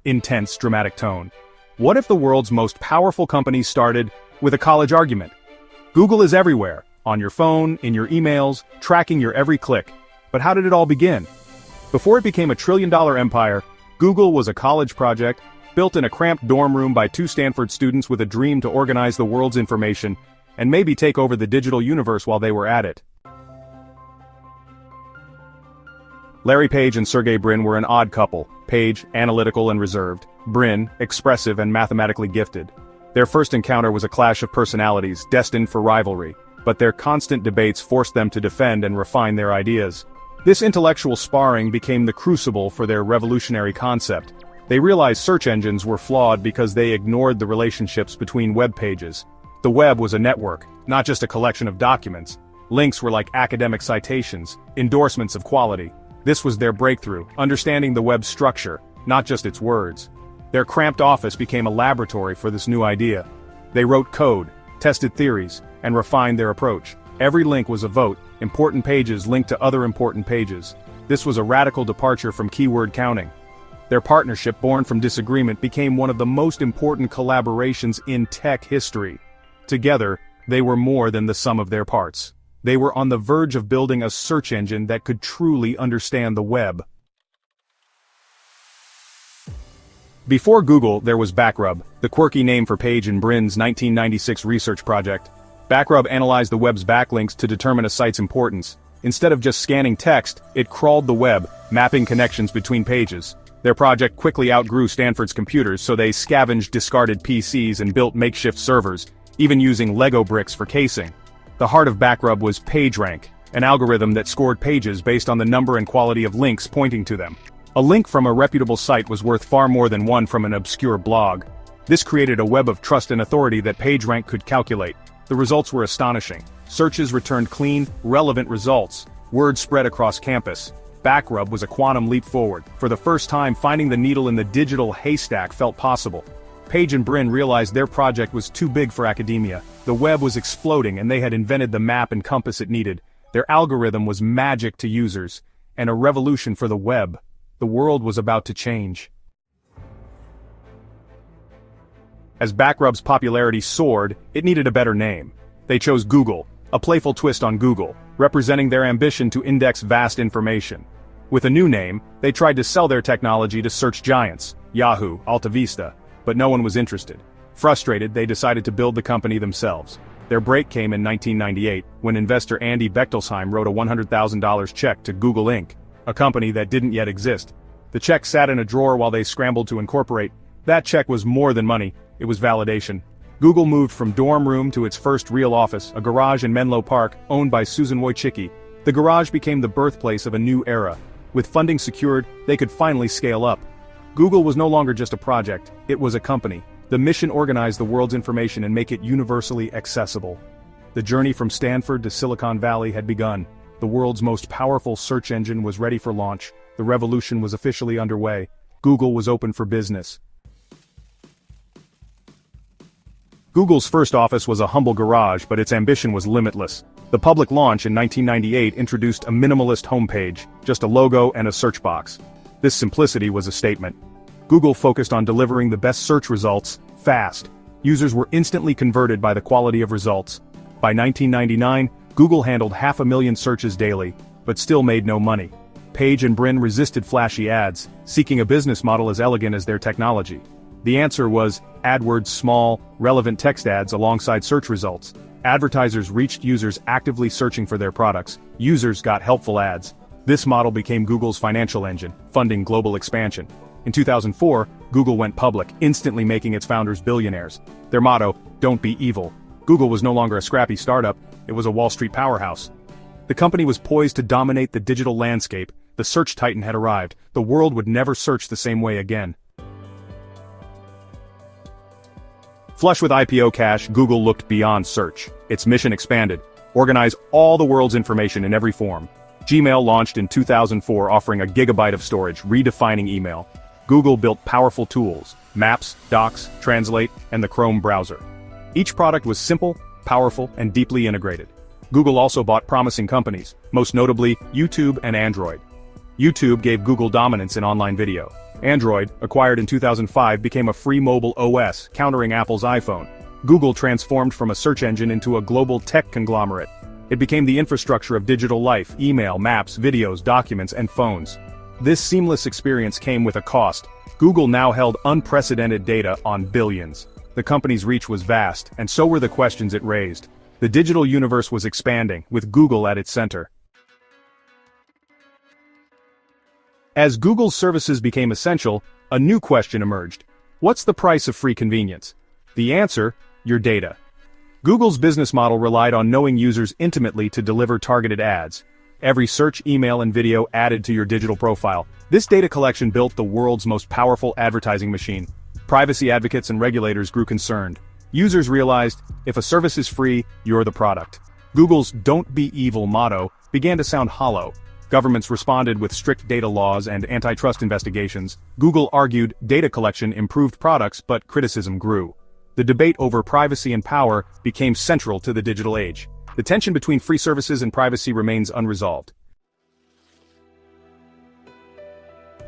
intense, dramatic tone. What if the world's most powerful company started with a college argument? Google is everywhere, on your phone, in your emails, tracking your every click. But how did it all begin? Before it became a trillion-dollar empire, Google was a college project, built in a cramped dorm room by two Stanford students with a dream to organize the world's information, and maybe take over the digital universe while they were at it. Larry Page and Sergey Brin were an odd couple, Page, analytical and reserved, Brin, expressive and mathematically gifted. Their first encounter was a clash of personalities, destined for rivalry, but their constant debates forced them to defend and refine their ideas. This intellectual sparring became the crucible for their revolutionary concept. They realized search engines were flawed because they ignored the relationships between web pages. The web was a network, not just a collection of documents. Links were like academic citations, endorsements of quality. This was their breakthrough, understanding the web's structure, not just its words. Their cramped office became a laboratory for this new idea. They wrote code, tested theories, and refined their approach. Every link was a vote, important pages linked to other important pages. This was a radical departure from keyword counting. Their partnership, born from disagreement, became one of the most important collaborations in tech history. Together, they were more than the sum of their parts. They were on the verge of building a search engine that could truly understand the web. Before Google, there was Backrub, the quirky name for Page and Brin's 1996 research project. Backrub analyzed the web's backlinks to determine a site's importance. Instead of just scanning text, it crawled the web, mapping connections between pages. Their project quickly outgrew Stanford's computers, so they scavenged discarded PCs and built makeshift servers, even using Lego bricks for casing. The heart of Backrub was PageRank, an algorithm that scored pages based on the number and quality of links pointing to them. A link from a reputable site was worth far more than one from an obscure blog. This created a web of trust and authority that PageRank could calculate. The results were astonishing. Searches returned clean, relevant results. Word spread across campus. Backrub was a quantum leap forward. For the first time, finding the needle in the digital haystack felt possible. Page and Brin realized their project was too big for academia. The web was exploding and they had invented the map and compass it needed. Their algorithm was magic to users, and a revolution for the web. The world was about to change. As Backrub's popularity soared, it needed a better name. They chose Google, a playful twist on Google, representing their ambition to index vast information. With a new name, they tried to sell their technology to search giants, Yahoo, AltaVista, but no one was interested. Frustrated, they decided to build the company themselves. Their break came in 1998, when investor Andy Bechtolsheim wrote a $100,000 check to Google Inc., a company that didn't yet exist. The check sat in a drawer while they scrambled to incorporate. That check was more than money, it was validation. Google moved from dorm room to its first real office, a garage in Menlo Park, owned by Susan Wojcicki. The garage became the birthplace of a new era. With funding secured, they could finally scale up. Google was no longer just a project, it was a company. The mission organized the world's information and make it universally accessible. The journey from Stanford to Silicon Valley had begun. The world's most powerful search engine was ready for launch. The revolution was officially underway. Google was open for business. Google's first office was a humble garage, but its ambition was limitless. The public launch in 1998 introduced a minimalist homepage, just a logo and a search box. This simplicity was a statement. Google focused on delivering the best search results, fast. Users were instantly converted by the quality of results. By 1999, Google handled 500,000 searches daily, but still made no money. Page and Brin resisted flashy ads, seeking a business model as elegant as their technology. The answer was AdWords' small, relevant text ads alongside search results. Advertisers reached users actively searching for their products. Users got helpful ads. This model became Google's financial engine, funding global expansion. In 2004, Google went public, instantly making its founders billionaires. Their motto, "Don't be evil." Google was no longer a scrappy startup, it was a Wall Street powerhouse. The company was poised to dominate the digital landscape. The search titan had arrived. The world would never search the same way again. Flush with IPO cash, Google looked beyond search. Its mission expanded. Organize all the world's information in every form. Gmail launched in 2004, offering a gigabyte of storage, redefining email. Google built powerful tools, Maps, Docs, Translate, and the Chrome browser. Each product was simple, powerful, and deeply integrated. Google also bought promising companies, most notably YouTube and Android. YouTube gave Google dominance in online video. Android, acquired in 2005, became a free mobile OS, countering Apple's iPhone. Google transformed from a search engine into a global tech conglomerate. It became the infrastructure of digital life, email, maps, videos, documents, and phones. This seamless experience came with a cost. Google now held unprecedented data on billions. The company's reach was vast, and so were the questions it raised. The digital universe was expanding, with Google at its center. As Google's services became essential, a new question emerged. What's the price of free convenience? The answer: your data. Google's business model relied on knowing users intimately to deliver targeted ads. Every search, email, and video added to your digital profile. This data collection built the world's most powerful advertising machine. Privacy advocates and regulators grew concerned. Users realized, if a service is free, you're the product. Google's "Don't Be Evil" motto began to sound hollow. Governments responded with strict data laws and antitrust investigations. Google argued data collection improved products, but criticism grew. The debate over privacy and power became central to the digital age. The tension between free services and privacy remains unresolved.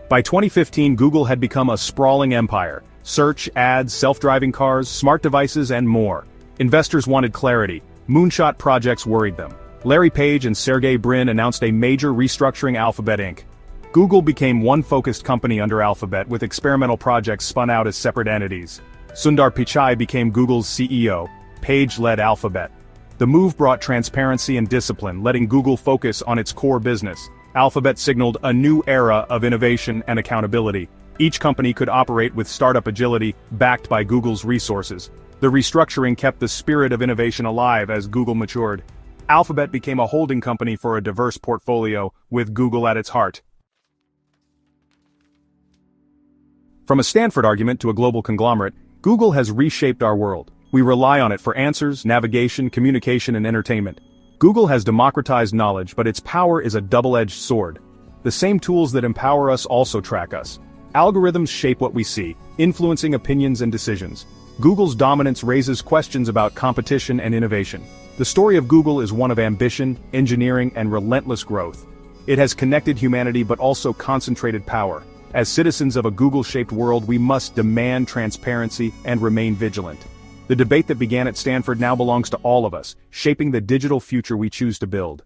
By 2015, Google had become a sprawling empire. Search, ads, self-driving cars, smart devices, and more. Investors wanted clarity. Moonshot projects worried them. Larry Page and Sergey Brin announced a major restructuring Alphabet Inc. Google became one focused company under Alphabet, with experimental projects spun out as separate entities. Sundar Pichai became Google's CEO. Page led Alphabet. The move brought transparency and discipline, letting Google focus on its core business. Alphabet signaled a new era of innovation and accountability. Each company could operate with startup agility, backed by Google's resources. The restructuring kept the spirit of innovation alive as Google matured. Alphabet became a holding company for a diverse portfolio, with Google at its heart. From a Stanford argument to a global conglomerate, Google has reshaped our world. We rely on it for answers, navigation, communication, and entertainment. Google has democratized knowledge, but its power is a double-edged sword. The same tools that empower us also track us. Algorithms shape what we see, influencing opinions and decisions. Google's dominance raises questions about competition and innovation. The story of Google is one of ambition, engineering, and relentless growth. It has connected humanity but also concentrated power. As citizens of a Google-shaped world, we must demand transparency and remain vigilant. The debate that began at Stanford now belongs to all of us, shaping the digital future we choose to build.